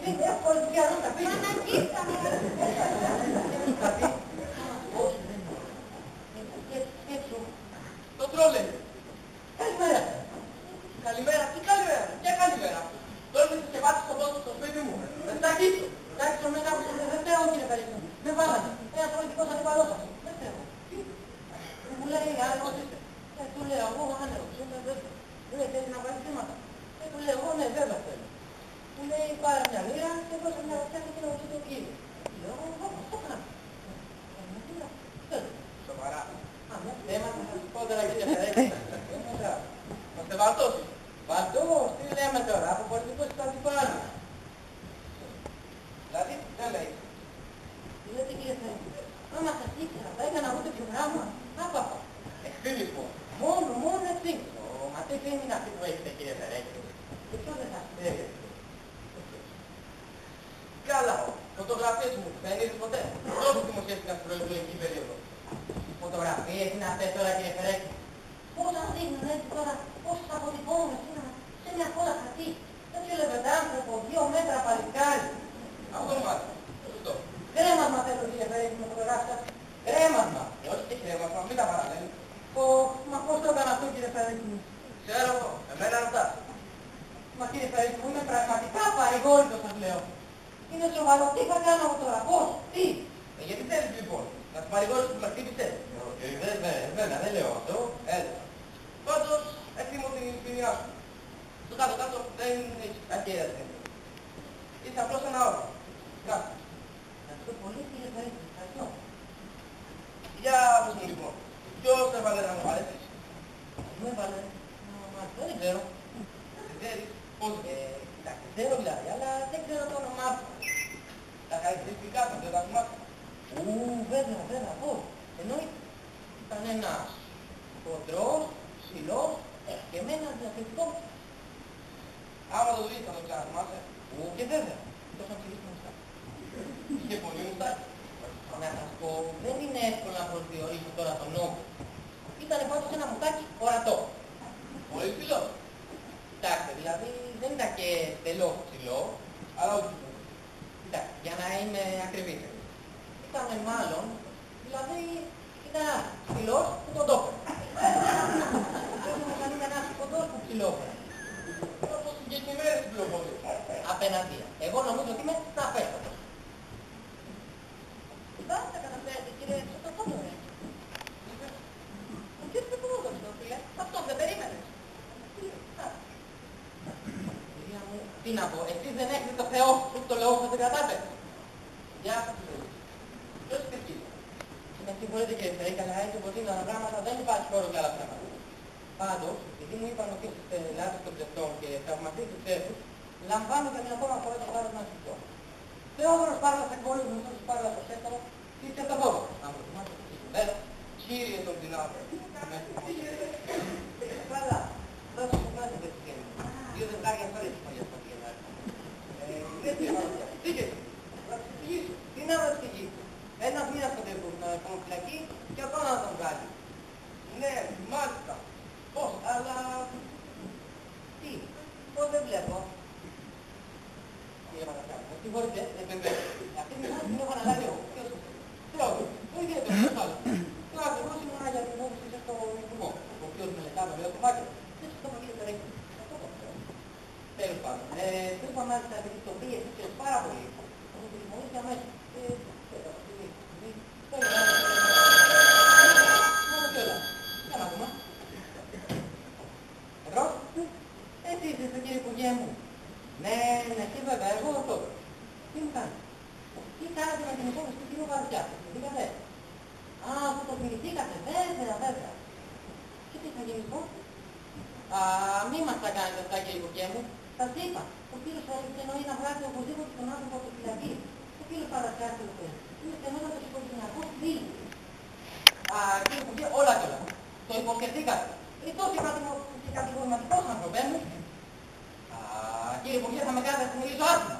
είναι εύκολο του πιανού τα πει. Αναγκήσαμε. Θα πει. Όχι, δεν είναι. Και σου. Το τρόλε. Καλημέρα. Καλημέρα, τι καλημέρα. Ποια καλημέρα. Τώρα με συσκευάσεις στον πόδι στο σπίτι μου. Δεν τα αγγίξω. Τα άξω με κάπου στο τελευταίο, κύριε Περίπου. Με βάλανε. Ένας πολιτικός αντιπαλός σας. Δεν ξέρω. Μου λέει, άνεργος είστε. Του λέω, εγώ άνεργος. Μου λέει, θέλει να βάλει χρήματα. Του λέω, εγώ ναι, βέβαια θέλω. Μου λέει, πάρε μια λίρα και δώσε μια βαθιά και θέλω το κύριο. Λέω, εγώ αυτό κάνω. Σοβαρά. Ναι, θέματα θα σας πω τώρα κύριε Περίπου. Είμαστε βαλτός. Βαλτός, τι λέμε τώρα, από πολιτικός στο αντιπάλου. Δηλαδή, δεν λέει. Λέτε κύριε Περίπου, άμα σας ήξερα, θα έκανα εγώ τέτοιο πράγμα. Άπαπα. Εσύ λοιπόν, μόνο εσύ. Μα τι είναι αυτή που έχετε κύριε Περίπου. Και ποιος δεν σας ξέρει. Καλά, φωτογραφίες μου, δεν είδες ποτέ. Τόσο δημοσιεύτηκαν στην προεκλογική περίοδο. Φωτογραφίες είναι αυτές τώρα κύριε Περίπου. Πώς θα δείχνουν έτσι τώρα, πώς θα αποτυπώνουμε σήμερα σε μια κόλλα χαρτί. Τέτοιο λεβεντάνθρωπο, 2 μέτρα παλικάρι. Αυτό μάθω, σωστό. Κρέμασμα θέλω κύριε Περίπου με φωτογράφησα. Κρέμασμα. Όχι και κρέμασμα, μην τα παραλέγει. Μα πώς το έκανα αυτό κύριε Περίπου. Ξέρω εγώ, εμένα ρωτάς. Μα κύριε Περίπου, είμαι πραγματικά παρηγόρητος σας λέω. Είναι σοβαρό, τι θα κάνω εγώ τώρα, πώς, τι. Γιατί θέλεις λοιπόν, να σου παρηγόρεις που με χτύπησες. Βέβαια, δεν λέω αυτό, έλα. Πάντως, εκτιμώ την ειλικρινιά σου. Στο κάτω-κάτω δεν έχεις κακία θέση. Είσαι απλώς ένα όρο. Κάτω. Ευχαριστώ πολύ κύριε Περίπου, ευχαριστώ. Για πες μου λοιπόν, ποιος έβαλε να μου παρέσεις. Μου έβαλε, δεν ξέρω. Δεν ξέρεις, πώς. Κοιτάξτε, ξέρω δηλαδή, αλλά δεν ξέρω το όνομά του. Τα χαρακτηριστικά του, δεν τα θυμάσαι. Βέβαια, πώς. Εννοείται. Ήταν ένας χοντρός, ψηλός και με έναν διαφορετικό. Άμα το δεις θα το ξαναθυμάσαι. Και βέβαια, τόσο ψηλής μουστάκι. Είχε πολύ μουστάκι. Να σας πω, δεν είναι εύκολο να προσδιορίσω τώρα τον νόμο. Ήτανε πάντως ένα μουστάκι ορατό. Πολύ ψηλό. Κοιτάξτε, δηλαδή δεν ήταν και τελώς ψηλό, αλλά όχι. Κοιτάξτε, για να είμαι ακριβής. Ήτανε μάλλον, δηλαδή ήταν ψηλός που τον τόπερ. Ήταν ένας κοντός που ψηλόφερα. Όπως συγκεκριμένες πληροφορίες. Απέναντία. Εγώ νομίζω ότι είμαι σαφέστατος. Κοιτάξτε, καταφέρετε κύριε, το φόντο ρε. Ο κύριος Πεπρούδος το φίλε. Αυτό δεν περίμενες. Κυρία μου, τι να πω, εσείς δεν έχετε το Θεό που το λόγο σας δεν κρατάτε. Γεια σας κύριε. Ποιος είστε εκεί. Με συγχωρείτε κύριε Φερέκη, αλλά έτσι όπως είναι τα πράγματα δεν υπάρχει χώρο για άλλα πράγματα. Πάντως, επειδή μου είπαν ότι είστε λάθος των ψευτών και θαυμαστείς τους ψεύτους, λαμβάνω για μια ακόμα φορά το θάρρος να σας πω. Θεόδωρος Πάρλας Εκβόλου, γνωστός Πάρλας στο Σέσταρο, είστε στο δώρο. Αν προτιμάτε το συγκεκριμένο, κύριε των δυνάμεων. Καλά, δώσε μου κάτι δεν συγγένει. 2 δεκάρια φορές είπα για αυτό και να έρθει. Δεν τι είπα, δίκαιες. Να τους εξηγήσω. Τι να μας εξηγήσω. Ένας μήνας στον φυλακή και ακόμα να τον βγάλει. Ναι, μάλιστα. Πώς, αλλά... Τι, πώς δεν βλέπω. Κύριε Παπαδάκη, με συγχωρείτε, δεν βέβαια. Αυτή την ώρα την έχω αναλάβει εγώ. Ποιος είσαι. Θεόδωρο, το ιδιαίτερο, ποιος άλλος. Τώρα, εγώ ήμουν για την όφηση στο Υπουργό, ο οποίος μελετάμε με το κομμάτι. Δεν σας το πω κύριε Περέκη. Αυτό το ξέρω. Τέλος πάντων. Το είπα μάλιστα επειδή το πήγε εσείς πάρα πολύ. Μου το δημιουργήθηκε αμέσως. Εδώ, έτσι είστε κύριε Υπουργέ μου. Ναι, εσύ βέβαια, εγώ αυτό. Τι μου κάνετε. Τι κάνατε με την υπόθεση του κύριου Βαρουφιάκη, το δίκατε. Α, που το θυμηθήκατε, βέβαια. Και τι θα γίνει λοιπόν. Α, μη μας τα κάνετε αυτά κύριε Υπουργέ μου. Σας είπα, ο κύριος Βαρουφιάκη εννοεί να βγάλει οπωσδήποτε τον άνθρωπο από τη φυλακή. Ο κύριος Βαρουφιάκη είναι στενότατος οικογενειακός φίλος. Α, κύριε Υπουργέ, όλα και όλα. Το υποσχεθήκατε. Ρητός και κατηγορηματικός άνθρωπε μου. Α, κύριε Υπουργέ, θα με κάνετε να συνεχίσω άσχημα.